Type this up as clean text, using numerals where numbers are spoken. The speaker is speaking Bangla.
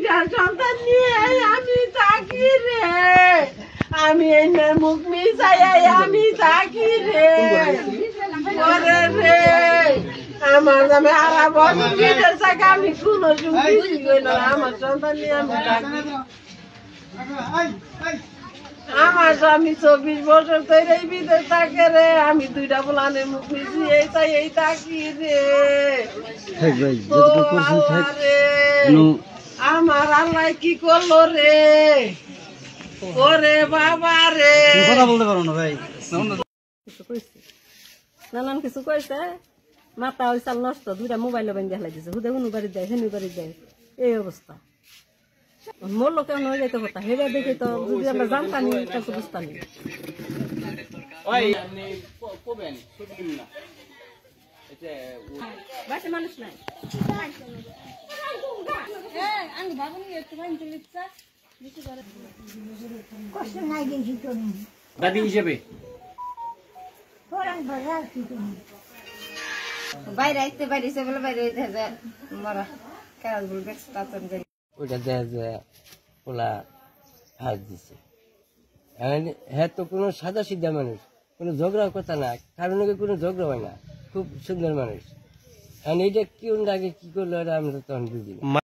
দুইটা সন্তান নিয়ে আমি থাকি রে, আমি এই মুখ মিশাই আমি থাকি রে, ওরে রে আমার নামে আরা বছর বিদেশ থাকে আমি কোনো সুখী গেল আমার সন্তান নিয়ে আমি থাকি। আমার স্বামী 24 বছর ধরে বিদেশ থাকে রে, আমি দুইটা বলানের মুখ মিশিয়ে এই থাকি রে। আমার আল্লাহ কি করলো রে, ওরে বাবা রে। কথা বলতে পারো না ভাই, নানান কিছু কইছে, মাথা ওই চাল নষ্ট, দুইটা মোবাইল বেঁধে হেলাই দিছে, হুদে হুনু বাড়ি দেয় হেনু বাড়ি দেয়, এই অবস্থা। মোর লোকেও নয় যাইতে কথা, হেবে দেখে তো যদি আমরা জানতাম তো বুঝতাম। বাড়িতে মানুষ নাই, দাদি হিসেবে বাইরে আসতে পারিছে বলে বাইরে মারা কাজ বলবে ওইটা দেখা যায় ওলা হাত দিছে। হ্যাঁ তো কোনো সাদা সিধা মানুষ, কোনো ঝগড়ার কথা না, কারণ কোনো ঝগড়া হয় না, খুব সুন্দর মানুষ। এইটা কোন আগে কি করলো আমরা তখন বুঝি না।